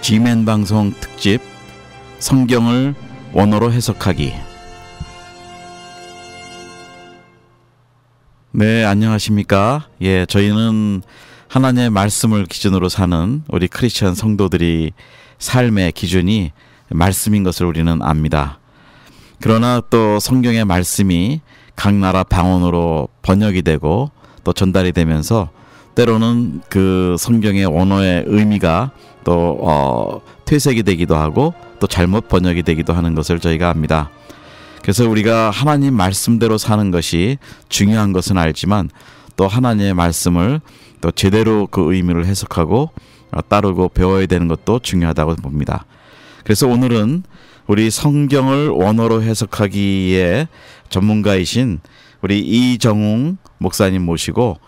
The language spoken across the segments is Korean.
G맨 방송 특집 성경을 원어로 해석하기. 네, 안녕하십니까? 예, 저희는 하나님의 말씀을 기준으로 사는 우리 크리스천 성도들이 삶의 기준이 말씀인 것을 우리는 압니다. 그러나 또 성경의 말씀이 각 나라 방언으로 번역이 되고 또 전달이 되면서 때로는 그 성경의 원어의 의미가 또 퇴색이 되기도 하고 또 잘못 번역이 되기도 하는 것을 저희가 압니다. 그래서 우리가 하나님 말씀대로 사는 것이 중요한 것은 알지만 또 하나님의 말씀을 또 제대로 그 의미를 해석하고 따르고 배워야 되는 것도 중요하다고 봅니다. 그래서 오늘은 우리 성경을 원어로 해석하기에 전문가이신 우리 이정웅 목사님 모시고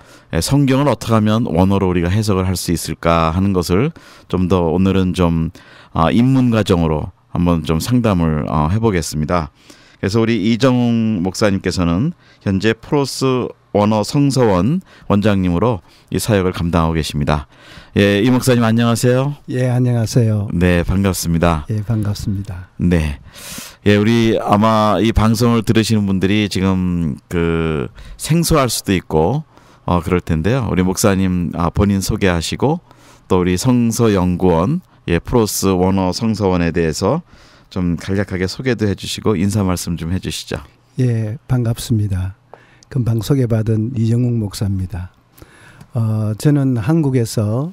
성경을 어떻게 하면 원어로 우리가 해석을 할 수 있을까 하는 것을 좀 더 오늘은 좀 입문 과정으로 한번 좀 상담을 해보겠습니다. 그래서 우리 이정웅 목사님께서는 현재 프로스 원어 성서원 원장님으로 이 사역을 감당하고 계십니다. 예, 이 목사님 안녕하세요. 예, 안녕하세요. 네, 반갑습니다. 예, 반갑습니다. 네. 예, 우리 아마 이 방송을 들으시는 분들이 지금 그 생소할 수도 있고 그럴 텐데요. 우리 목사님 본인 소개하시고 또 우리 성서연구원 프로스 원어 성서원에 대해서 좀 간략하게 소개도 해주시고 인사 말씀 좀 해주시죠. 예, 반갑습니다. 금방 소개받은 이정웅 목사입니다. 저는 한국에서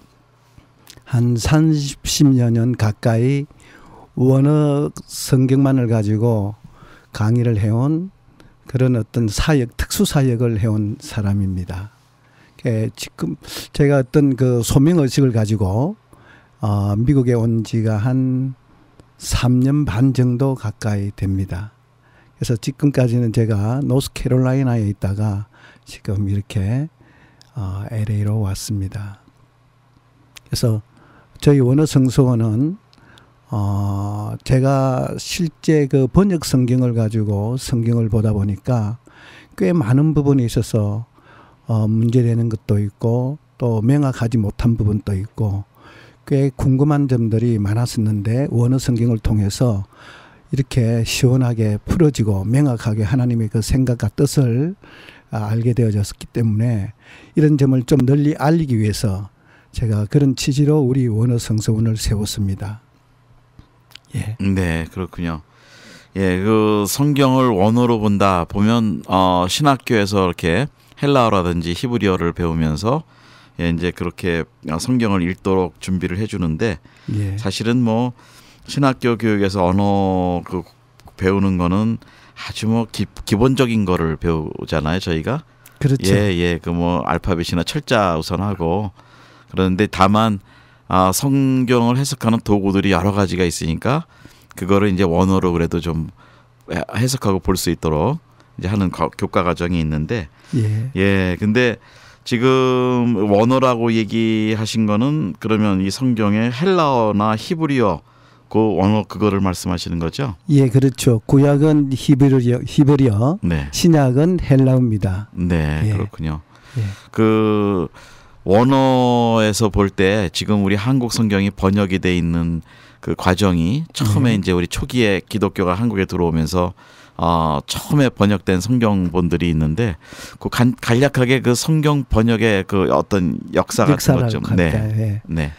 한 30여 년 가까이 원어 성경만을 가지고 강의를 해온 그런 어떤 사역, 특수 사역을 해온 사람입니다. 지금 제가 어떤 그 소명의식을 가지고 미국에 온 지가 한 3년 반 정도 가까이 됩니다. 그래서 지금까지는 제가 노스캐롤라이나에 있다가 지금 이렇게 LA로 왔습니다. 그래서 저희 원어 성서원은 제가 실제 그 번역 성경을 가지고 성경을 보다 보니까 꽤 많은 부분이 있어서 문제되는 것도 있고 또 명확하지 못한 부분도 있고 꽤 궁금한 점들이 많았었는데 원어 성경을 통해서 이렇게 시원하게 풀어지고 명확하게 하나님의 그 생각과 뜻을 알게 되어졌기 때문에 이런 점을 좀 널리 알리기 위해서 제가 그런 취지로 우리 원어 성서원을 세웠습니다. 예. 네, 그렇군요. 예, 그 성경을 원어로 본다 보면 신학교에서 이렇게 헬라어라든지 히브리어를 배우면서 이제 그렇게 성경을 읽도록 준비를 해주는데 예. 사실은 뭐 신학교 교육에서 언어 그 배우는 거는 아주 뭐 기본적인 거를 배우잖아요, 저희가. 그렇죠. 예, 그 뭐 알파벳이나 철자 우선하고 그런데 다만 성경을 해석하는 도구들이 여러 가지가 있으니까 그거를 이제 원어로 그래도 좀 해석하고 볼 수 있도록 이제 하는 교과 과정이 있는데 예, 근데 지금 원어라고 얘기하신 거는 그러면 이 성경의 헬라어나 히브리어 그 원어 그거를 말씀하시는 거죠? 예, 그렇죠. 구약은 히브리어, 네. 신약은 헬라어입니다. 네, 예. 그렇군요. 예. 그 원어에서 볼 때 지금 우리 한국 성경이 번역이 돼 있는 그 과정이 처음에 이제 우리 초기에 기독교가 한국에 들어오면서 처음에 번역된 성경본들이 있는데 그 간략하게 그 성경 번역의 그 어떤 역사 같은 것 좀 네. 네.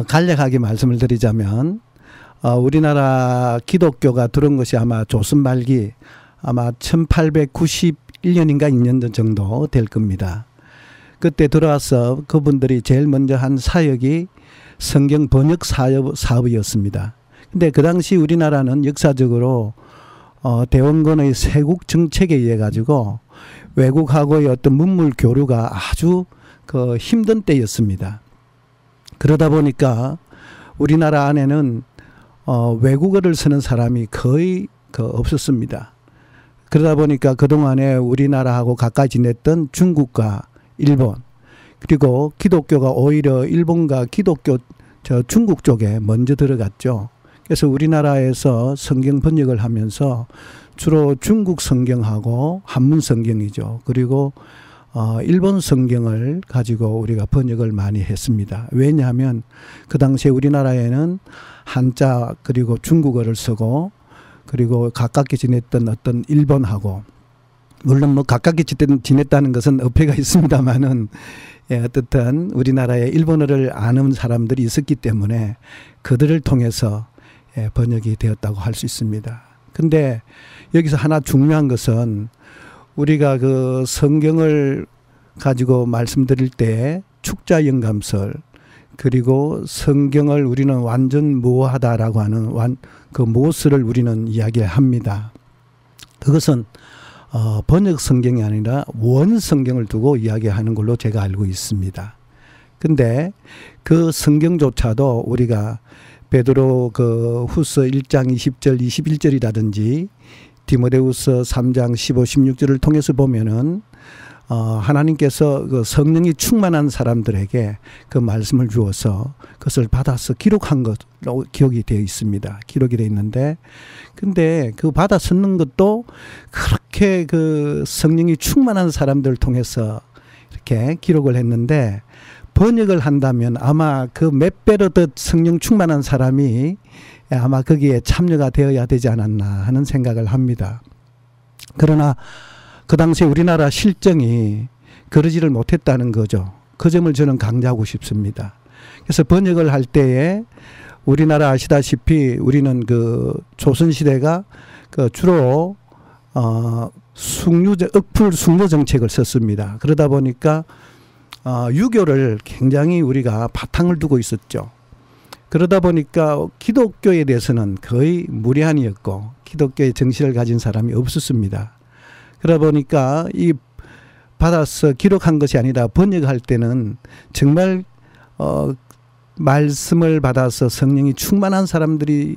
간략하게 말씀을 드리자면 우리나라 기독교가 들어온 것이 아마 조선 말기 아마 1891년인가 2년 정도 될 겁니다. 그때 들어와서 그분들이 제일 먼저 한 사역이 성경 번역 사업이었습니다. 근데 그 당시 우리나라는 역사적으로 대원군의 세국 정책에 의해 가지고 외국하고의 어떤 문물 교류가 아주 그 힘든 때였습니다. 그러다 보니까 우리나라 안에는 외국어를 쓰는 사람이 거의 없었습니다. 그러다 보니까 그동안에 우리나라하고 가까이 지냈던 중국과 일본 그리고 기독교가 오히려 일본과 기독교 중국 쪽에 먼저 들어갔죠. 그래서 우리나라에서 성경 번역을 하면서 주로 중국 성경하고 한문 성경이죠. 그리고 일본 성경을 가지고 우리가 번역을 많이 했습니다. 왜냐하면 그 당시에 우리나라에는 한자 그리고 중국어를 쓰고 그리고 가깝게 지냈던 어떤 일본하고 물론 뭐 가깝게 지냈다는 것은 어폐가 있습니다만은 예, 어떻든 우리나라에 일본어를 아는 사람들이 있었기 때문에 그들을 통해서 예, 번역이 되었다고 할 수 있습니다. 근데 여기서 하나 중요한 것은 우리가 그 성경을 가지고 말씀드릴 때 축자영감설 그리고 성경을 우리는 완전 모호하다라고 하는 그 모스를 우리는 이야기합니다. 그것은 번역 성경이 아니라 원 성경을 두고 이야기하는 걸로 제가 알고 있습니다. 근데 그 성경조차도 우리가 베드로 그 후서 1장 20절 21절이라든지 디모데후서 3장 15, 16절을 통해서 보면은 하나님께서 그 성령이 충만한 사람들에게 그 말씀을 주어서 그것을 받아서 기록한 것으로 기록이 되어 있습니다. 기록이 되어 있는데 근데 그 받아 쓰는 것도 그렇게 그 성령이 충만한 사람들을 통해서 이렇게 기록을 했는데 번역을 한다면 아마 그 몇 배로 더 성령 충만한 사람이 아마 거기에 참여가 되어야 되지 않았나 하는 생각을 합니다. 그러나 그 당시에 우리나라 실정이 그러지를 못했다는 거죠. 그 점을 저는 강조하고 싶습니다. 그래서 번역을 할 때에 우리나라 아시다시피 우리는 그 조선시대가 그 주로 억풀 숙려 정책을 썼습니다. 그러다 보니까 유교를 굉장히 우리가 바탕을 두고 있었죠. 그러다 보니까 기독교에 대해서는 거의 무례한이었고 기독교의 정신을 가진 사람이 없었습니다. 그러다 보니까 이 받아서 기록한 것이 아니라 번역할 때는 정말 말씀을 받아서 성령이 충만한 사람들이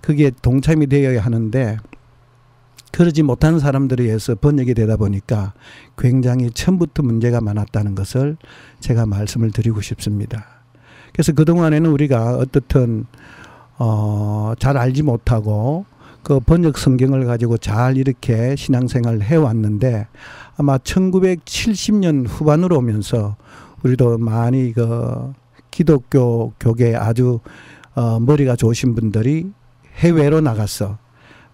거기에 동참이 되어야 하는데 그러지 못한 사람들에 의해서 번역이 되다 보니까 굉장히 처음부터 문제가 많았다는 것을 제가 말씀을 드리고 싶습니다. 그래서 그동안에는 우리가 어떻든 잘 알지 못하고 그 번역 성경을 가지고 잘 이렇게 신앙생활을 해왔는데 아마 1970년 후반으로 오면서 우리도 많이 그 기독교 교계에 아주 머리가 좋으신 분들이 해외로 나가서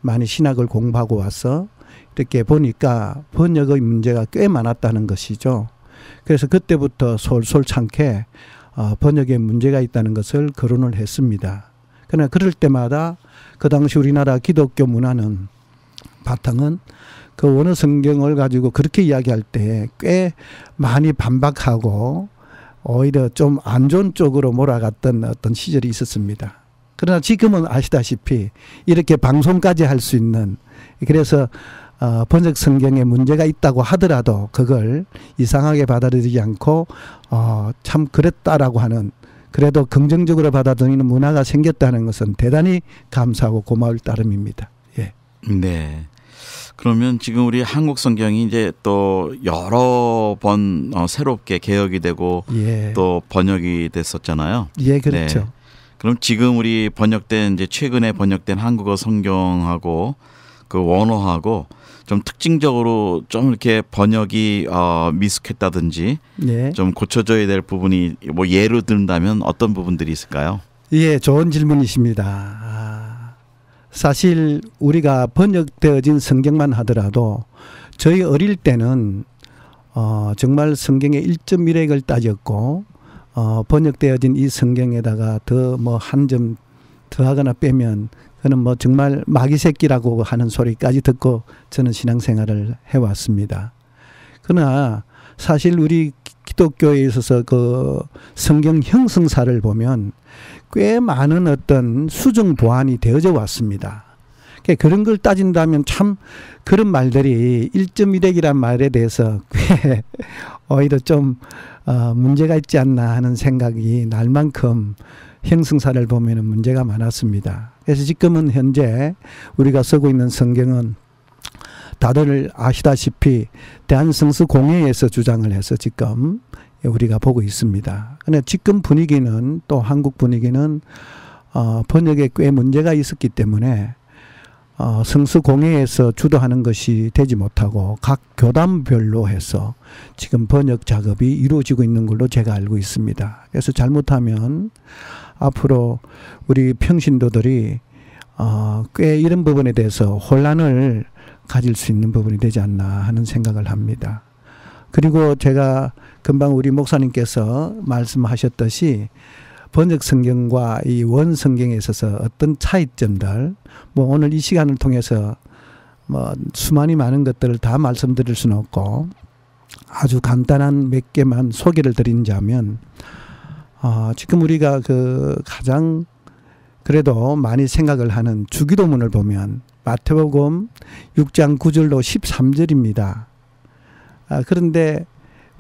많이 신학을 공부하고 와서 이렇게 보니까 번역의 문제가 꽤 많았다는 것이죠. 그래서 그때부터 솔솔찮게 번역에 문제가 있다는 것을 거론을 했습니다. 그러나 그럴 때마다 그 당시 우리나라 기독교 문화는 바탕은 그 원어 성경을 가지고 그렇게 이야기할 때 꽤 많이 반박하고 오히려 좀 안 좋은 쪽으로 몰아갔던 어떤 시절이 있었습니다. 그러나 지금은 아시다시피 이렇게 방송까지 할 수 있는 그래서 번역 성경에 문제가 있다고 하더라도 그걸 이상하게 받아들이지 않고 참 그랬다라고 하는 그래도 긍정적으로 받아들이는 문화가 생겼다는 것은 대단히 감사하고 고마울 따름입니다. 예. 네. 그러면 지금 우리 한국 성경이 이제 또 여러 번 새롭게 개혁이 되고 예. 또 번역이 됐었잖아요. 예, 그렇죠. 네. 그럼 지금 우리 번역된 이제 최근에 번역된 한국어 성경하고 그 원어하고 좀 특징적으로 좀 이렇게 번역이 미숙했다든지 예. 좀 고쳐져야 될 부분이 뭐 예로 든다면 어떤 부분들이 있을까요? 예, 좋은 질문이십니다. 사실 우리가 번역되어진 성경만 하더라도 저희 어릴 때는 정말 성경의 1.1획을 따졌고 번역되어진 이 성경에다가 더 뭐 한 점 더하거나 빼면 그는 뭐 정말 마귀 새끼라고 하는 소리까지 듣고 저는 신앙생활을 해왔습니다. 그러나 사실 우리 기독교에 있어서 그 성경 형성사를 보면 꽤 많은 어떤 수정 보완이 되어져 왔습니다. 그런 걸 따진다면 참 그런 말들이 1.1획이란 말에 대해서 꽤 오히려 좀 문제가 있지 않나 하는 생각이 날 만큼 형성사를 보면 문제가 많았습니다. 그래서 지금은 현재 우리가 쓰고 있는 성경은 다들 아시다시피 대한성서공회에서 주장을 해서 지금 우리가 보고 있습니다. 그런데 지금 분위기는 또 한국 분위기는 번역에 꽤 문제가 있었기 때문에 성수공회에서 주도하는 것이 되지 못하고 각 교단별로 해서 지금 번역 작업이 이루어지고 있는 걸로 제가 알고 있습니다. 그래서 잘못하면 앞으로 우리 평신도들이 꽤 이런 부분에 대해서 혼란을 가질 수 있는 부분이 되지 않나 하는 생각을 합니다. 그리고 제가 금방 우리 목사님께서 말씀하셨듯이 번역 성경과 이 원 성경에 있어서 어떤 차이점들, 뭐 오늘 이 시간을 통해서 뭐 수많이 많은 것들을 다 말씀드릴 수는 없고 아주 간단한 몇 개만 소개를 드린다면 지금 우리가 그 가장 그래도 많이 생각을 하는 주기도문을 보면 마태복음 6장 9절로 13절입니다. 그런데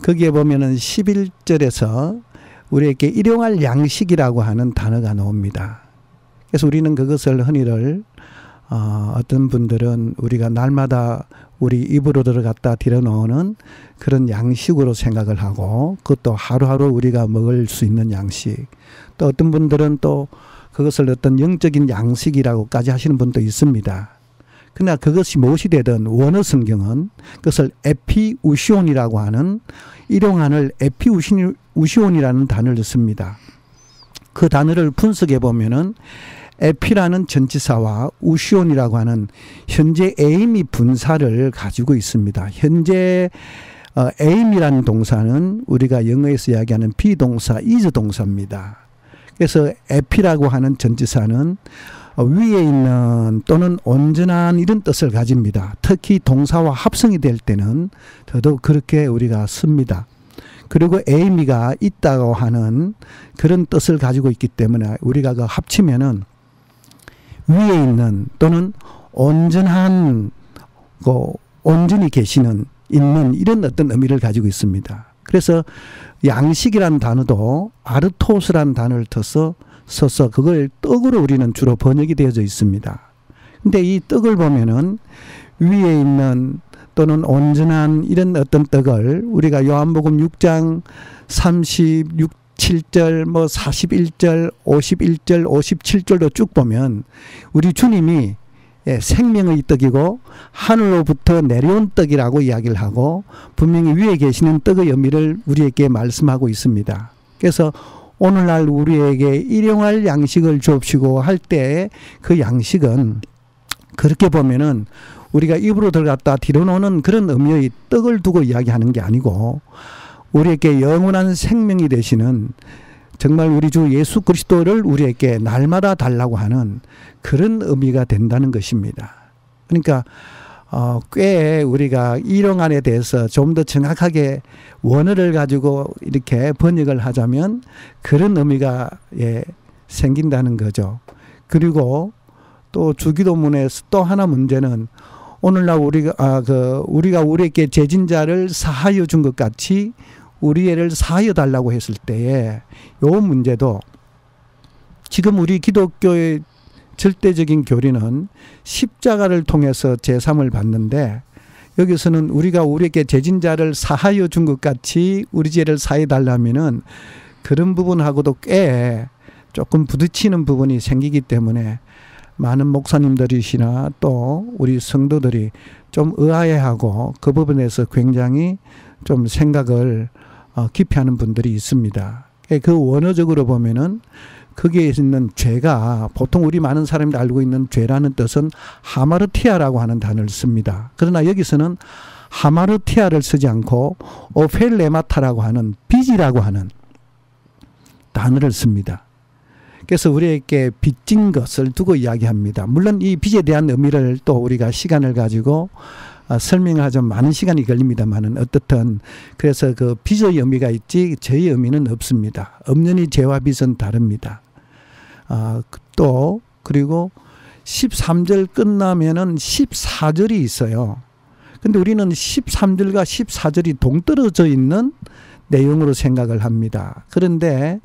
거기에 보면은 11절에서 우리에게 일용할 양식이라고 하는 단어가 나옵니다. 그래서 우리는 그것을 흔히들 어떤 분들은 우리가 날마다 우리 입으로 들어갔다 들여놓는 그런 양식으로 생각을 하고 그것도 하루하루 우리가 먹을 수 있는 양식, 또 어떤 분들은 또 그것을 어떤 영적인 양식이라고까지 하시는 분도 있습니다. 그러나 그것이 무엇이 되든 원어 성경은 그것을 에피우시온이라고 하는 일용한을 에피우시온이라는 단어를 씁니다. 그 단어를 분석해 보면은 에피라는 전치사와 우시온이라고 하는 현재 에임이 분사를 가지고 있습니다. 현재 에임이라는 동사는 우리가 영어에서 이야기하는 비동사 is 동사입니다. 그래서 에피라고 하는 전치사는 위에 있는 또는 온전한 이런 뜻을 가집니다. 특히 동사와 합성이 될 때는 더더욱 그렇게 우리가 씁니다. 그리고 에이미가 있다고 하는 그런 뜻을 가지고 있기 때문에 우리가 그 합치면은 위에 있는 또는 온전한 온전히 계시는 있는 이런 어떤 의미를 가지고 있습니다. 그래서 양식이라는 단어도 아르토스라는 단어를 써서 그걸 떡으로 우리는 주로 번역이 되어져 있습니다. 근데 이 떡을 보면은 위에 있는 또는 온전한 이런 어떤 떡을 우리가 요한복음 6장 37절 뭐 41절 51절 57절도 쭉 보면 우리 주님이 생명의 떡이고 하늘로부터 내려온 떡이라고 이야기를 하고 분명히 위에 계시는 떡의 의미를 우리에게 말씀하고 있습니다. 그래서 오늘날 우리에게 일용할 양식을 주옵시고 할 때 그 양식은 그렇게 보면은 우리가 입으로 들어갔다 뒤로 놓는 그런 의미의 떡을 두고 이야기하는 게 아니고 우리에게 영원한 생명이 되시는 정말 우리 주 예수 그리스도를 우리에게 날마다 달라고 하는 그런 의미가 된다는 것입니다. 그러니까 꽤 우리가 일용안에 대해서 좀 더 정확하게 원어를 가지고 이렇게 번역을 하자면 그런 의미가 생긴다는 거죠. 그리고 또 주기도문에서 또 하나 문제는 오늘날 우리가 우리에게 죄진자를 사하여 준 것 같이 우리 애를 사하여 달라고 했을 때에 요 문제도 지금 우리 기독교의 절대적인 교리는 십자가를 통해서 제삼을 받는데 여기서는 우리가 우리에게 죄진자를 사하여 준 것 같이 우리 죄를 사해 달라면은 그런 부분하고도 꽤 조금 부딪히는 부분이 생기기 때문에 많은 목사님들이시나 또 우리 성도들이 좀 의아해하고 그 부분에서 굉장히 좀 생각을 깊이 하는 분들이 있습니다. 그 원어적으로 보면은 거기에 있는 죄가 보통 우리 많은 사람들이 알고 있는 죄라는 뜻은 하마르티아라고 하는 단어를 씁니다. 그러나 여기서는 하마르티아를 쓰지 않고 오펠레마타라고 하는 빚이라고 하는 단어를 씁니다. 그래서 우리에게 빚진 것을 두고 이야기합니다. 물론 이 빚에 대한 의미를 또 우리가 시간을 가지고 설명하자면 많은 시간이 걸립니다만은 어떻든 그래서 그 빚의 의미가 있지 죄의 의미는 없습니다. 엄연히 죄와 빚은 다릅니다. 또 그리고 13절 끝나면은 14절이 있어요. 근데 우리는 13절과 14절이 동떨어져 있는 내용으로 생각을 합니다. 그런데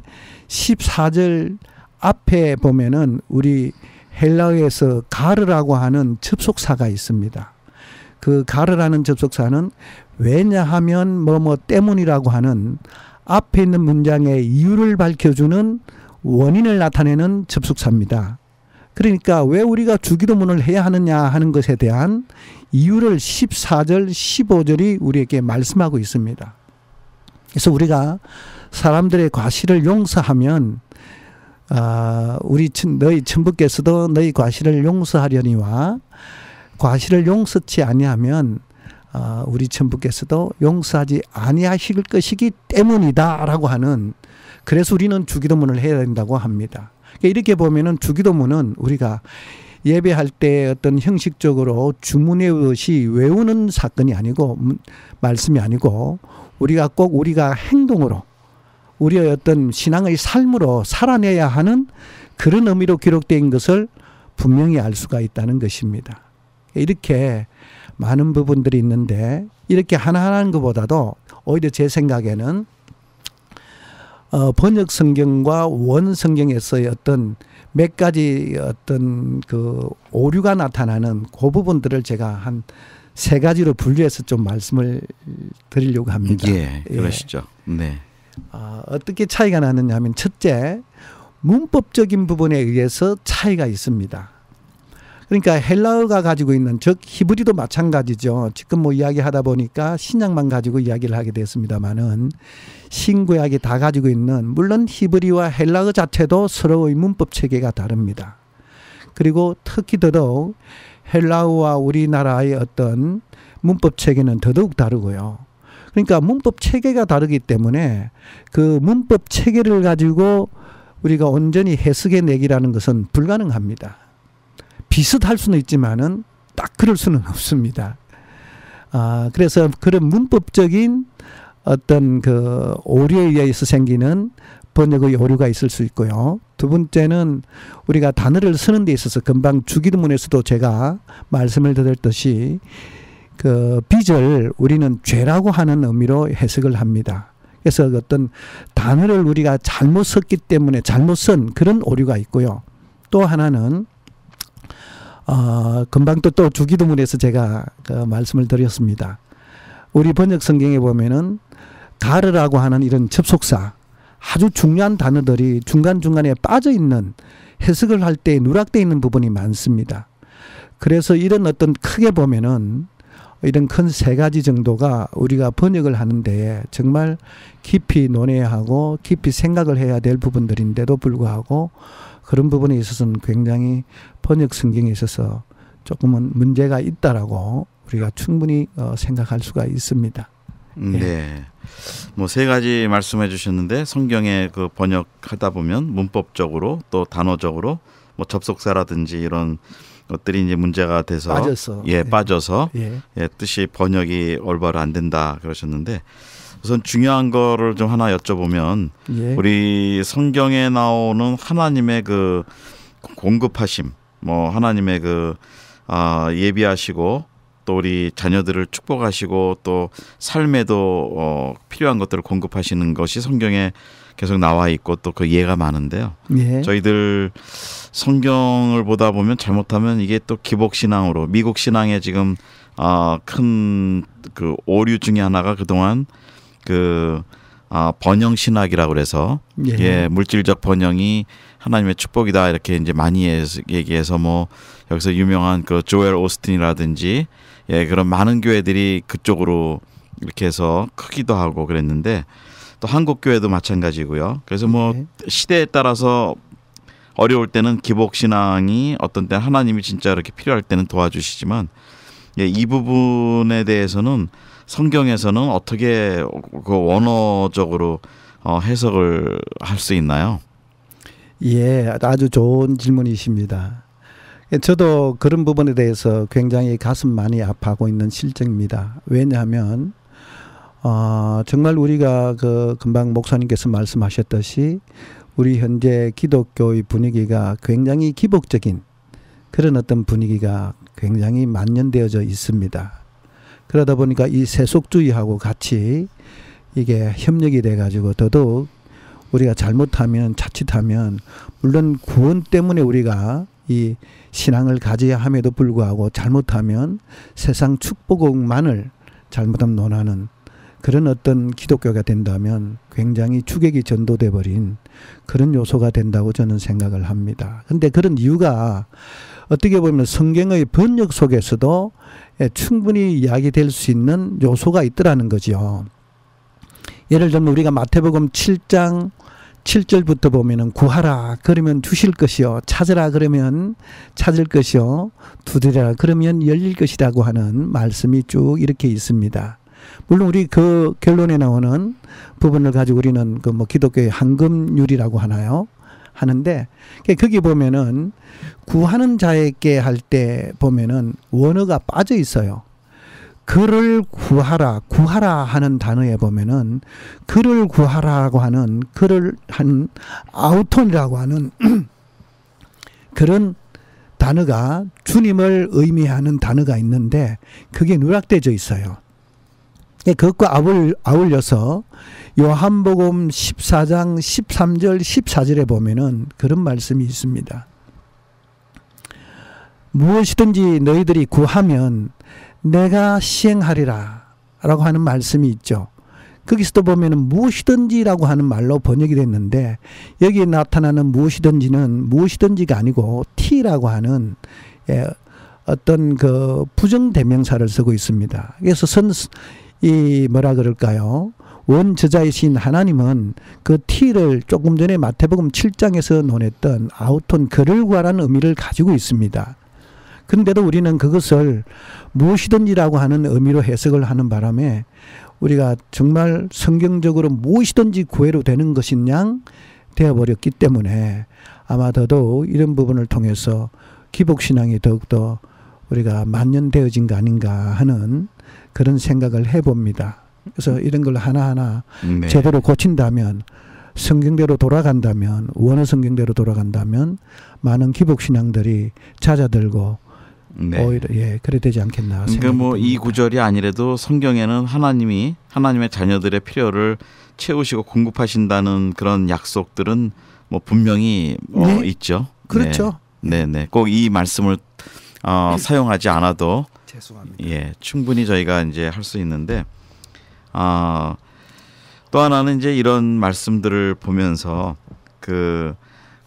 14절 앞에 보면은 우리 헬라어에서 가르라고 하는 접속사가 있습니다. 그 가르라는 접속사는 왜냐하면 뭐뭐 때문이라고 하는 앞에 있는 문장의 이유를 밝혀주는 원인을 나타내는 접속사입니다. 그러니까 왜 우리가 주기도문을 해야 하느냐 하는 것에 대한 이유를 14절, 15절이 우리에게 말씀하고 있습니다. 그래서 우리가 사람들의 과실을 용서하면 너희 천부께서도 너희 과실을 용서하려니와 과실을 용서치 아니하면 우리 천부께서도 용서하지 아니하실 것이기 때문이다라고 하는, 그래서 우리는 주기도문을 해야 된다고 합니다. 이렇게 보면은 주기도문은 우리가 예배할 때 어떤 형식적으로 주문 외우듯이 외우는 사건이 아니고 말씀이 아니고 우리가 꼭 우리가 행동으로 우리의 어떤 신앙의 삶으로 살아내야 하는 그런 의미로 기록된 것을 분명히 알 수가 있다는 것입니다. 이렇게 많은 부분들이 있는데 이렇게 하나하나 하는 것보다도 오히려 제 생각에는 번역 성경과 원 성경에서의 어떤 몇 가지 어떤 그 오류가 나타나는 그 부분들을 제가 한 3가지로 분류해서 좀 말씀을 드리려고 합니다. 예, 그러시죠. 네. 어떻게 차이가 나느냐 하면 첫째, 문법적인 부분에 의해서 차이가 있습니다. 그러니까 헬라어가 가지고 있는, 즉 히브리도 마찬가지죠. 지금 뭐 이야기하다 보니까 신약만 가지고 이야기를 하게 됐습니다만은 신구약이 다 가지고 있는, 물론 히브리와 헬라어 자체도 서로의 문법 체계가 다릅니다. 그리고 특히 더더욱 헬라어와 우리나라의 어떤 문법 체계는 더더욱 다르고요. 그러니까 문법 체계가 다르기 때문에 그 문법 체계를 가지고 우리가 온전히 해석해내기라는 것은 불가능합니다. 비슷할 수는 있지만은 딱 그럴 수는 없습니다. 그래서 그런 문법적인 어떤 그 오류에 의해서 생기는 번역의 오류가 있을 수 있고요. 두 번째는 우리가 단어를 쓰는 데 있어서 금방 주기도문에서도 제가 말씀을 드렸듯이 그 빚을 우리는 죄라고 하는 의미로 해석을 합니다. 그래서 어떤 단어를 우리가 잘못 썼기 때문에 잘못 쓴 그런 오류가 있고요. 또 하나는 금방 또 주기도문에서 제가 그 말씀을 드렸습니다. 우리 번역 성경에 보면은 가르라고 하는 이런 접속사, 아주 중요한 단어들이 중간중간에 빠져 있는, 해석을 할 때 누락되어 있는 부분이 많습니다. 그래서 이런 어떤 크게 보면은 이런 큰 3가지 정도가 우리가 번역을 하는데 정말 깊이 논해야 하고 깊이 생각을 해야 될 부분들인데도 불구하고 그런 부분에 있어서는 굉장히 번역 성경에 있어서 조금은 문제가 있다라고 우리가 충분히 생각할 수가 있습니다. 네. 뭐 3가지 말씀해 주셨는데 성경에 그 번역하다 보면 문법적으로 또 단어적으로 뭐 접속사라든지 이런 것들이 이제 문제가 돼서 빠져서 뜻이 번역이 올바로 안 된다 그러셨는데, 우선 중요한 거를 좀 하나 여쭤보면 우리 성경에 나오는 하나님의 그 공급하심, 뭐 하나님의 그 예비하시고 또 우리 자녀들을 축복하시고 또 삶에도 필요한 것들을 공급하시는 것이 성경에 계속 나와 있고 또 그 예가 많은데요. 저희들 성경을 보다 보면 잘못하면 이게 또 기복신앙으로, 미국 신앙에 지금 큰 그 오류 중에 하나가 그동안 그 번영 신학이라고 그래서 물질적 번영이 하나님의 축복이다 이렇게 이제 많이 얘기해서 뭐 여기서 유명한 그 조엘 오스틴이라든지 그런 많은 교회들이 그쪽으로 이렇게 해서 크기도 하고 그랬는데, 또 한국 교회도 마찬가지고요. 그래서 뭐 시대에 따라서 어려울 때는 기복 신앙이, 어떤 때는 하나님이 진짜 이렇게 필요할 때는 도와주시지만, 이 부분에 대해서는 성경에서는 어떻게 그 원어적으로 해석을 할 수 있나요? 아주 좋은 질문이십니다. 저도 그런 부분에 대해서 굉장히 가슴 많이 아파하고 있는 실정입니다. 왜냐하면 정말 우리가 그 금방 목사님께서 말씀하셨듯이 우리 현재 기독교의 분위기가 굉장히 기복적인 그런 어떤 분위기가 굉장히 만연되어져 있습니다. 그러다 보니까 이 세속주의하고 같이 이게 협력이 돼가지고 더더욱 우리가 잘못하면, 자칫하면, 물론 구원 때문에 우리가 이 신앙을 가져야 함에도 불구하고 잘못하면 세상 축복만을 잘못하면 논하는 그런 어떤 기독교가 된다면 굉장히 추격이 전도돼 버린 그런 요소가 된다고 저는 생각을 합니다. 근데 그런 이유가 어떻게 보면 성경의 번역 속에서도 충분히 이야기될 수 있는 요소가 있더라는 거죠. 예를 들면 우리가 마태복음 7장 7절부터 보면은 구하라 그러면 주실 것이요, 찾으라 그러면 찾을 것이요, 두드리라 그러면 열릴 것이라고 하는 말씀이 쭉 이렇게 있습니다. 물론 우리 그 결론에 나오는 부분을 가지고 우리는 그 뭐 기독교의 황금률이라고 하나요? 하는데 거기 보면은 구하는 자에게 할 때 보면은 원어가 빠져 있어요. 그를 구하라, 구하라 하는 단어에 보면은 그를 구하라고 하는 그를 한 아우톤이라고 하는 그런 단어가 주님을 의미하는 단어가 있는데 그게 누락되어 있어요. 그것과 아울려서 요한복음 14장 13절 14절에 보면은 그런 말씀이 있습니다. 무엇이든지 너희들이 구하면 내가 시행하리라 라고 하는 말씀이 있죠. 거기서도 보면은 무엇이든지라고 하는 말로 번역이 됐는데 여기에 나타나는 무엇이든지는 무엇이든지가 아니고 T라고 하는 어떤 그 부정대명사를 쓰고 있습니다. 그래서 이 뭐라 그럴까요? 원저자이신 하나님은 그 T를 조금 전에 마태복음 7장에서 논했던 아우톤 그를 구하라는 의미를 가지고 있습니다. 그런데도 우리는 그것을 무엇이든지라고 하는 의미로 해석을 하는 바람에 우리가 정말 성경적으로 무엇이든지 구해로 되는 것이냐 되어버렸기 때문에 아마 더더욱 이런 부분을 통해서 기복신앙이 더욱더 우리가 만연되어진 거 아닌가 하는 그런 생각을 해봅니다. 그래서 이런 걸 하나하나 네. 제대로 고친다면, 성경대로 돌아간다면, 원어 성경대로 돌아간다면 많은 기복신앙들이 잦아들고 네. 오히려 그래 되지 않겠나 생각합니다. 그러니까 뭐 이 구절이 아니라도 성경에는 하나님이 하나님의 자녀들의 필요를 채우시고 공급하신다는 그런 약속들은 뭐 분명히 네. 있죠. 그렇죠. 네, 네. 꼭 이 말씀을 사용하지 않아도 죄송합니다. 예, 충분히 저희가 이제 할 수 있는데 또 하나는 이제 이런 말씀들을 보면서 그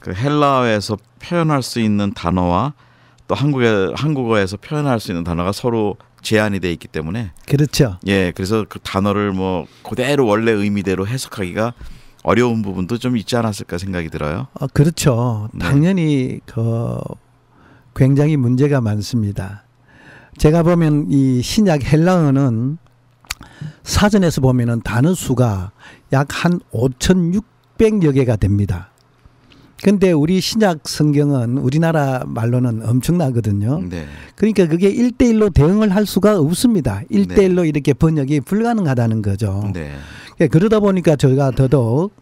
헬라어에서 표현할 수 있는 단어와 또 한국어에서 표현할 수 있는 단어가 서로 제한이 돼 있기 때문에 그렇죠. 예, 그래서 그 단어를 뭐 그대로 원래 의미대로 해석하기가 어려운 부분도 좀 있지 않았을까 생각이 들어요. 그렇죠. 네. 당연히 굉장히 문제가 많습니다. 제가 보면 이 신약 헬라어는 사전에서 보면은 단어 수가 약 한 5,600여 개가 됩니다. 근데 우리 신약 성경은 우리나라 말로는 엄청나거든요. 네. 그러니까 그게 1대1로 대응을 할 수가 없습니다. 1대1로 네. 이렇게 번역이 불가능하다는 거죠. 네. 그러다 보니까 저희가 더더욱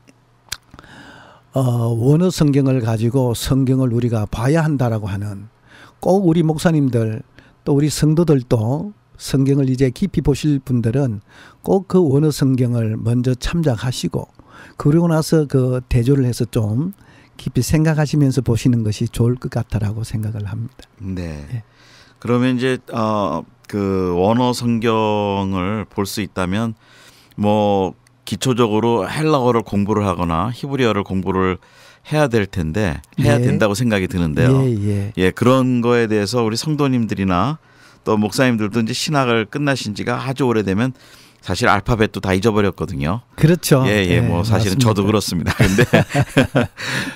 원어 성경을 가지고 성경을 우리가 봐야 한다라고 하는, 꼭 우리 목사님들 또 우리 성도들도 성경을 이제 깊이 보실 분들은 꼭 그 원어 성경을 먼저 참작하시고 그러고 나서 그 대조를 해서 좀 깊이 생각하시면서 보시는 것이 좋을 것 같다라고 생각을 합니다. 네. 예. 그러면 이제 그 원어 성경을 볼 수 있다면 뭐 기초적으로 헬라어를 공부를 하거나 히브리어를 공부를 해야 될 텐데 해야 예. 된다고 생각이 드는데요. 예. 그런 거에 대해서 우리 성도님들이나 또 목사님들도 이제 신학을 끝나신 지가 아주 오래되면 사실 알파벳도 다 잊어버렸거든요. 그렇죠. 뭐 사실은 맞습니다. 저도 그렇습니다.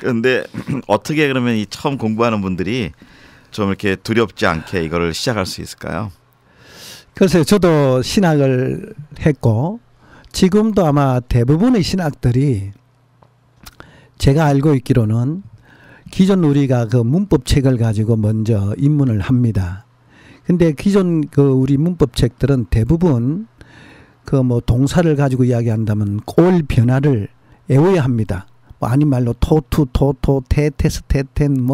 근데 어떻게 그러면 이 처음 공부하는 분들이 좀 이렇게 두렵지 않게 이거를 시작할 수 있을까요? 글쎄요, 저도 신학을 했고 지금도 아마 대부분의 신학들이 제가 알고 있기로는 기존 우리가 그 문법책을 가지고 먼저 입문을 합니다. 근데 기존 그 우리 문법책들은 대부분 그 뭐 동사를 가지고 이야기한다면 꼴 변화를 외워야 합니다. 뭐 아닌 말로 토투, 토토, 테테스, 테텐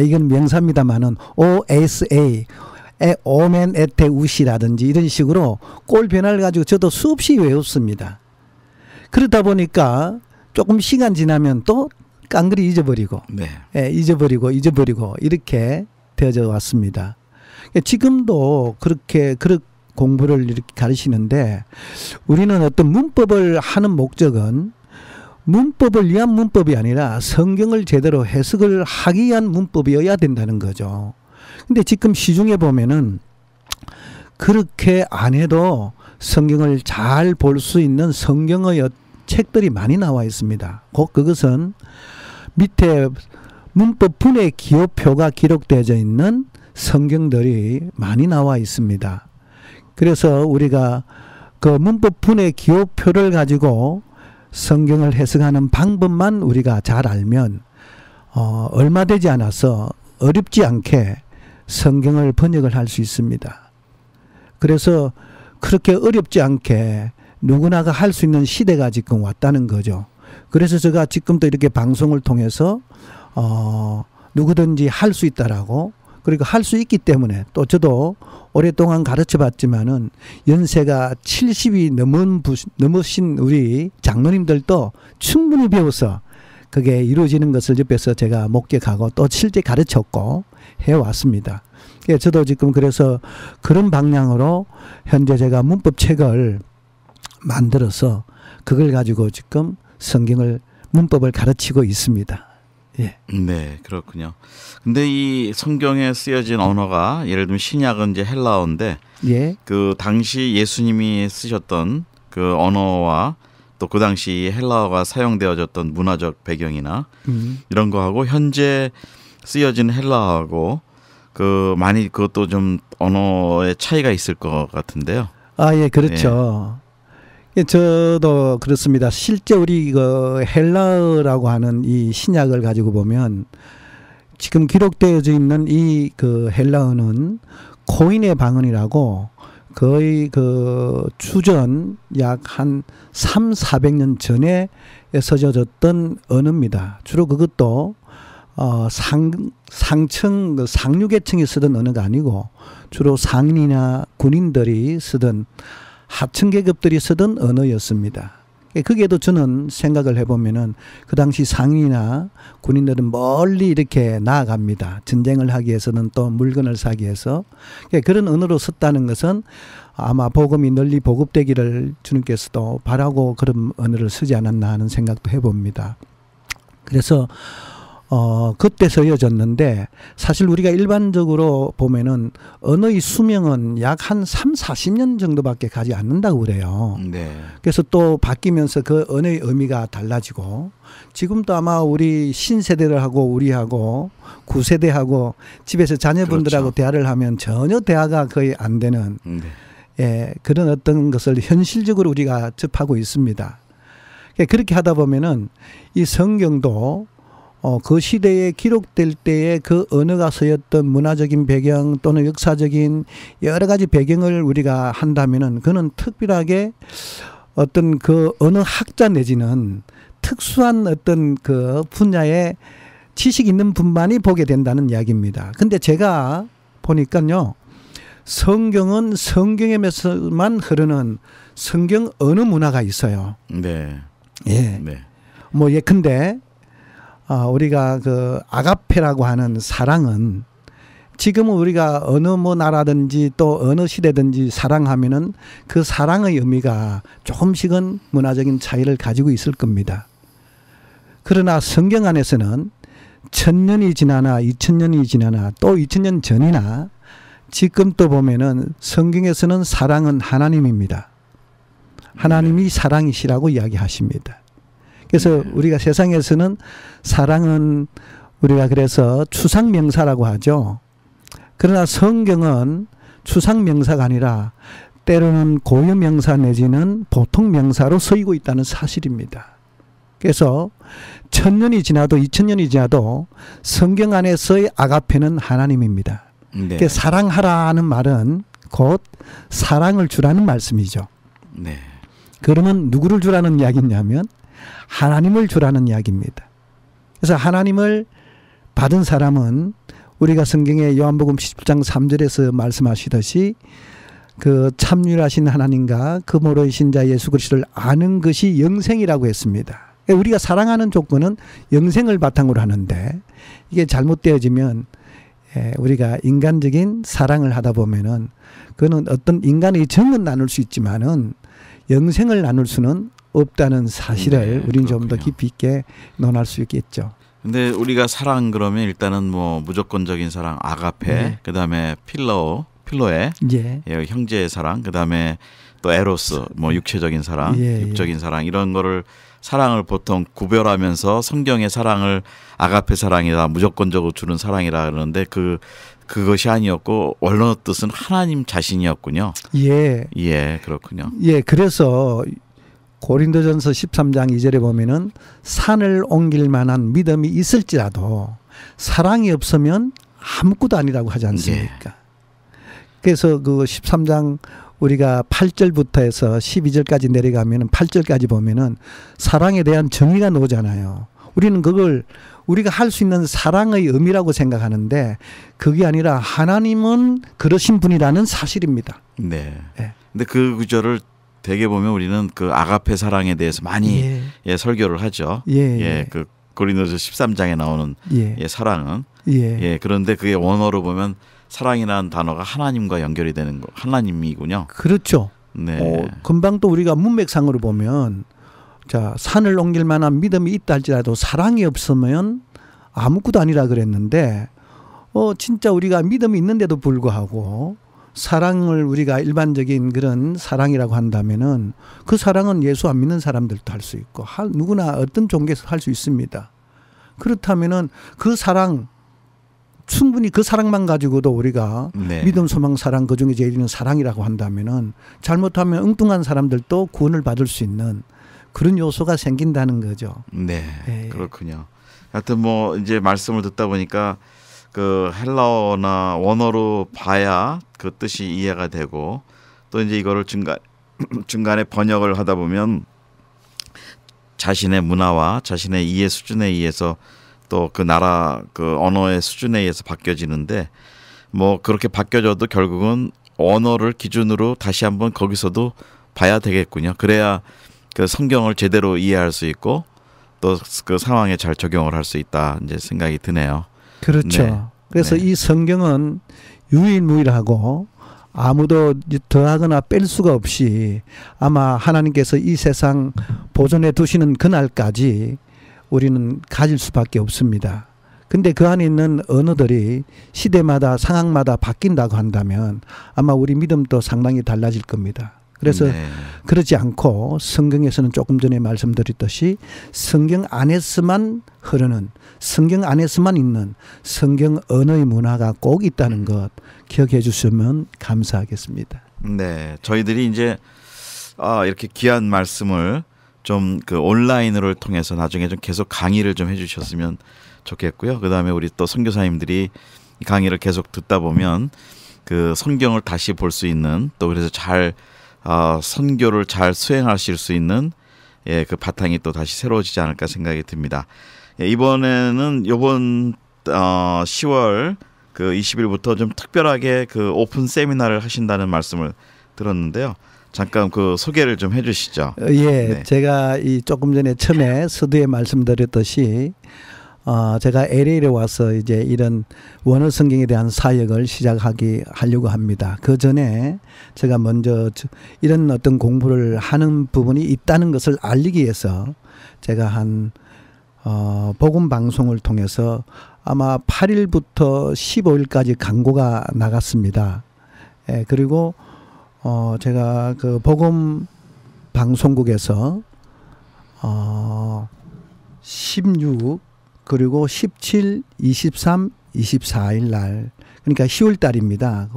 이건 명사입니다만은 OSA, 오멘, 에테, 우시라든지 이런 식으로 꼴 변화를 가지고 저도 수없이 외웠습니다. 그러다 보니까 조금 시간 지나면 또 깡그리 잊어버리고, 네. 잊어버리고 이렇게 되어져 왔습니다. 지금도 그렇고 공부를 이렇게 가르치는데 우리는 어떤 문법을 하는 목적은 문법을 위한 문법이 아니라 성경을 제대로 해석을 하기 위한 문법이어야 된다는 거죠. 근데 지금 시중에 보면은 그렇게 안 해도 성경을 잘 볼 수 있는 성경의 책들이 많이 나와 있습니다. 곧 그것은 밑에 문법 분해 기호표가 기록되어 있는 성경들이 많이 나와 있습니다. 그래서 우리가 그 문법 분해 기호표를 가지고 성경을 해석하는 방법만 우리가 잘 알면 얼마 되지 않아서 어렵지 않게 성경을 번역을 할 수 있습니다. 그래서 그렇게 어렵지 않게 누구나가 할 수 있는 시대가 지금 왔다는 거죠. 그래서 제가 지금도 이렇게 방송을 통해서 누구든지 할 수 있다라고, 그리고 할 수 있기 때문에 또 저도 오랫동안 가르쳐 봤지만은 연세가 70이 넘으신 우리 장로님들도 충분히 배워서 그게 이루어지는 것을 옆에서 제가 목격하고 또 실제 가르쳤고 해왔습니다. 저도 지금 그래서 그런 방향으로 현재 제가 문법책을 만들어서 그걸 가지고 지금 성경을 문법을 가르치고 있습니다. 예. 네, 그렇군요. 근데 이 성경에 쓰여진 언어가 예를 들면 신약은 이제 헬라어인데, 예. 그 당시 예수님이 쓰셨던 그 언어와 또 그 당시 헬라어가 사용되어졌던 문화적 배경이나 이런 거하고 현재 쓰여진 헬라어하고 그 많이 그것도 좀 언어의 차이가 있을 것 같은데요. 아, 예, 그렇죠. 예. 저도 그렇습니다. 실제 우리 그 헬라어라고 하는 이 신약을 가지고 보면 지금 기록되어져 있는 이 그 헬라어는 코인의 방언이라고 거의 그 주전 약 한 300~400년 전에 써져졌던 언어입니다. 주로 그것도 상층, 상류계층이 쓰던 언어가 아니고 주로 상인이나 군인들이 쓰던 하층 계급들이 쓰던 언어였습니다. 거기에도 저는 생각을 해보면은 그 당시 상인이나 군인들은 멀리 이렇게 나아갑니다. 전쟁을 하기 위해서는 또 물건을 사기 위해서. 그런 언어로 썼다는 것은 아마 복음이 널리 보급되기를 주님께서도 바라고 그런 언어를 쓰지 않았나 하는 생각도 해봅니다. 그래서 그때 쓰여졌는데 사실 우리가 일반적으로 보면은 언어의 수명은 약 한 30~40년 정도밖에 가지 않는다고 그래요. 네. 그래서 또 바뀌면서 그 언어의 의미가 달라지고 지금도 아마 우리 신세대들하고 우리하고 구세대하고 집에서 자녀분들하고 그렇죠. 대화를 하면 전혀 대화가 거의 안 되는 예, 그런 어떤 것을 현실적으로 우리가 접하고 있습니다. 그렇게 하다 보면은 이 성경도 그 시대에 기록될 때에 그 언어가 쓰였던 문화적인 배경 또는 역사적인 여러 가지 배경을 우리가 한다면은 그는 특별하게 어떤 그 언어 학자 내지는 특수한 어떤 그 분야의 지식 있는 분만이 보게 된다는 이야기입니다. 근데 제가 보니까요. 성경은 성경에서만 흐르는 성경 언어 문화가 있어요. 네. 예. 네. 뭐 예컨대 우리가 그 아가페라고 하는 사랑은 지금은 우리가 어느 뭐 나라든지 또 어느 시대든지 사랑하면은 그 사랑의 의미가 조금씩은 문화적인 차이를 가지고 있을 겁니다. 그러나 성경 안에서는 1000년이 지나나 2000년이 지나나 또 2000년 전이나 지금 또 보면은 성경에서는 사랑은 하나님입니다. 하나님이 사랑이시라고 이야기하십니다. 그래서 우리가 세상에서는 사랑은 우리가 그래서 추상명사라고 하죠. 그러나 성경은 추상명사가 아니라 때로는 고유명사 내지는 보통명사로 쓰이고 있다는 사실입니다. 그래서 1000년이 지나도 2000년이 지나도 성경 안에서의 아가페는 하나님입니다. 네. 사랑하라는 말은 곧 사랑을 주라는 말씀이죠. 네. 그러면 누구를 주라는 이야기냐면 하나님을 주라는 이야기입니다. 그래서 하나님을 받은 사람은 우리가 성경의 요한복음 17장 3절에서 말씀하시듯이 그 참유하신 하나님과 그 모로이신 자 예수 그리스도를 아는 것이 영생이라고 했습니다. 우리가 사랑하는 조건은 영생을 바탕으로 하는데 이게 잘못되어지면 예, 우리가 인간적인 사랑을 하다 보면은 그거는 어떤 인간의 정은 나눌 수 있지만은 영생을 나눌 수는 없다는 사실을 우리는 좀 더 깊이 있게 논할 수 있겠죠. 근데 우리가 사랑 그러면 일단은 뭐 무조건적인 사랑 아가페, 그다음에 필로에 형제의 사랑, 그다음에 또 에로스 뭐 육체적인 사랑, 육적인 사랑 이런 거를 사랑을 보통 구별하면서 성경의 사랑을 아가페 사랑이다 무조건적으로 주는 사랑이라 그러는데 그것이 아니었고 원론 뜻은 하나님 자신이었군요. 예, 그렇군요. 예, 그래서 고린도전서 13장 2절에 보면은 산을 옮길 만한 믿음이 있을지라도 사랑이 없으면 아무것도 아니라고 하지 않습니까? 그래서 그 13장 우리가 8절부터 해서 12절까지 내려가면은 8절까지 보면은 사랑에 대한 정의가 나오잖아요. 우리는 그걸 우리가 할 수 있는 사랑의 의미라고 생각하는데 그게 아니라 하나님은 그러신 분이라는 사실입니다. 네. 근데 그 구절을 되게 보면 우리는 그 아가페 사랑에 대해서 많이 설교를 하죠. 그 고린도서 13장에 나오는 사랑은 그런데 그게 원어로 보면 사랑이라는 단어가 하나님과 연결이 되는 거 하나님이군요. 그렇죠. 네. 금방 또 우리가 문맥상으로 보면 자 산을 옮길 만한 믿음이 있다 할지라도 사랑이 없으면 아무것도 아니라 그랬는데 진짜 우리가 믿음이 있는데도 불구하고 사랑을 우리가 일반적인 그런 사랑이라고 한다면은 그 사랑은 예수 안 믿는 사람들도 할 수 있고 누구나 어떤 종교에서 할 수 있습니다. 그렇다면은 그 사랑 충분히 그 사랑만 가지고도 우리가 믿음, 소망, 사랑 그중에 제일 있는 사랑이라고 한다면은 잘못하면 엉뚱한 사람들도 구원을 받을 수 있는 그런 요소가 생긴다는 거죠. 네, 그렇군요. 하여튼 뭐 이제 말씀을 듣다 보니까 그 헬라어나 원어로 봐야 그 뜻이 이해가 되고 또 이제 이거를 중간에 번역을 하다 보면 자신의 문화와 자신의 이해 수준에 의해서 또 그 나라 그 언어의 수준에 의해서 바뀌어지는데 뭐 그렇게 바뀌어져도 결국은 언어를 기준으로 다시 한번 거기서도 봐야 되겠군요. 그래야 그 성경을 제대로 이해할 수 있고 또 그 상황에 잘 적용을 할 수 있다 이제 생각이 드네요. 그렇죠. 그래서 이 성경은 유일무이하고 아무도 더하거나 뺄 수가 없이 아마 하나님께서 이 세상 보존해 두시는 그날까지 우리는 가질 수밖에 없습니다. 근데 그 안에 있는 언어들이 시대마다 상황마다 바뀐다고 한다면 아마 우리 믿음도 상당히 달라질 겁니다. 그래서 그러지 않고 성경에서는 조금 전에 말씀드렸듯이 성경 안에서만 흐르는 성경 안에서만 있는 성경 언어의 문화가 꼭 있다는 것 기억해 주시면 감사하겠습니다. 네, 저희들이 이제 이렇게 귀한 말씀을 좀 그 온라인으로 통해서 나중에 좀 계속 강의를 좀 해주셨으면 좋겠고요. 그 다음에 우리 또 선교사님들이 이 강의를 계속 듣다 보면 그 성경을 다시 볼 수 있는 또 그래서 잘 선교를 잘 수행하실 수 있는 그 바탕이 또 다시 새로워지지 않을까 생각이 듭니다. 이번에는 이번 10월 그 20일부터 좀 특별하게 그 오픈 세미나를 하신다는 말씀을 들었는데요. 잠깐 그 소개를 좀 해주시죠. 제가 이 조금 전에 처음에 서두에 말씀드렸듯이 제가 LA에 와서 이제 이런 원어 성경에 대한 사역을 하려고 합니다. 그 전에 제가 먼저 이런 어떤 공부를 하는 부분이 있다는 것을 알리기 위해서 제가 한 복음 방송을 통해서 아마 8일부터 15일까지 광고가 나갔습니다. 그리고 제가 그 복음 방송국에서 16 그리고 17, 23, 24일 날 그러니까 10월 달입니다.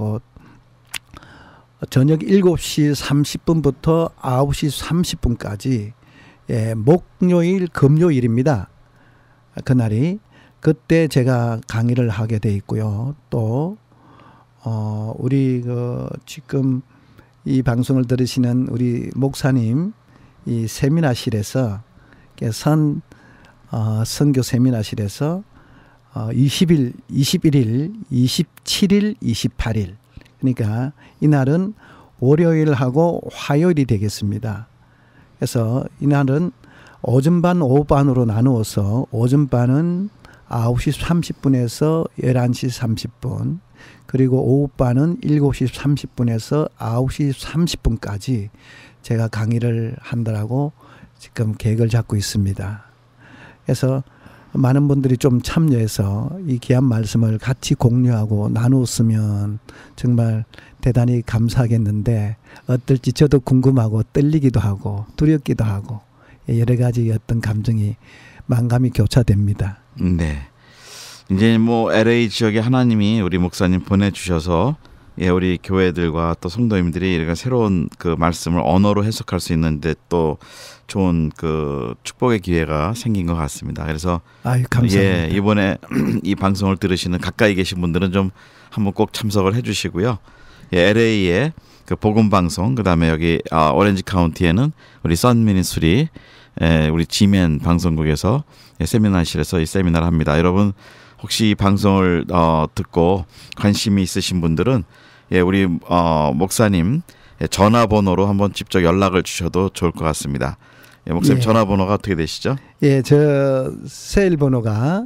저녁 7시 30분부터 9시 30분까지 목요일, 금요일입니다. 그날이 그때 제가 강의를 하게 돼 있고요. 또 우리 지금 이 방송을 들으시는 우리 목사님 이 세미나실에서 선교 세미나실에서 20일, 21일, 27일, 28일 그러니까 이날은 월요일하고 화요일이 되겠습니다. 그래서 이날은 오전반, 오후반으로 나누어서 오전반은 9시 30분에서 11시 30분, 그리고 오후반은 7시 30분에서 9시 30분까지 제가 강의를 한다라고 지금 계획을 잡고 있습니다. 그래서 많은 분들이 좀 참여해서 이 귀한 말씀을 같이 공유하고 나누었으면 정말 대단히 감사하겠는데, 어떨지 저도 궁금하고 떨리기도 하고 두렵기도 하고 여러 가지 어떤 감정이 만감이 교차됩니다. 네. 이제 뭐 LA 지역에 하나님이 우리 목사님 보내주셔서 우리 교회들과 또 성도님들이 이렇게 새로운 그 말씀을 언어로 해석할 수 있는데 또 좋은 그 축복의 기회가 생긴 것 같습니다. 그래서 감사합니다. 이번에 이 방송을 들으시는 가까이 계신 분들은 좀 한번 꼭 참석을 해주시고요. LA의 그 복음 방송, 그다음에 여기 오렌지 카운티에는 우리 선 미니스트리, 우리 지멘 방송국에서 세미나실에서 이 세미나를 합니다. 여러분 혹시 이 방송을 듣고 관심이 있으신 분들은 우리 목사님 전화번호로 한번 직접 연락을 주셔도 좋을 것 같습니다. 목사님 전화번호가 어떻게 되시죠? 저 세일 번호가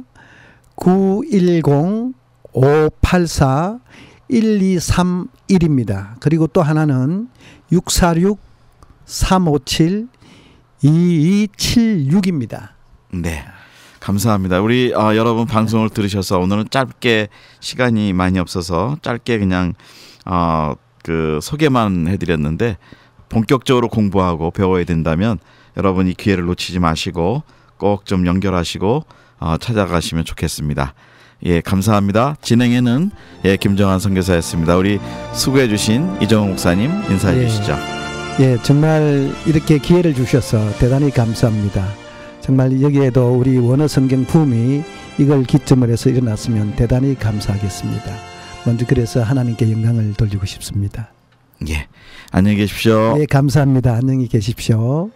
910-584-1231입니다. 그리고 또 하나는 646-357-2276입니다. 네. 감사합니다. 우리 여러분 방송을 들으셔서 오늘은 짧게 시간이 많이 없어서 짧게 그냥 그 소개만 해드렸는데, 본격적으로 공부하고 배워야 된다면 여러분 이 기회를 놓치지 마시고 꼭 좀 연결하시고 찾아가시면 좋겠습니다. 감사합니다. 진행에는 김정한 선교사였습니다. 우리 수고해 주신 이정호 목사님 인사해 주시죠. 정말 이렇게 기회를 주셔서 대단히 감사합니다. 정말 여기에도 우리 원어 성경 붐이 이걸 기점으로 해서 일어났으면 대단히 감사하겠습니다. 먼저 그래서 하나님께 영광을 돌리고 싶습니다. 안녕히 계십시오. 감사합니다. 안녕히 계십시오.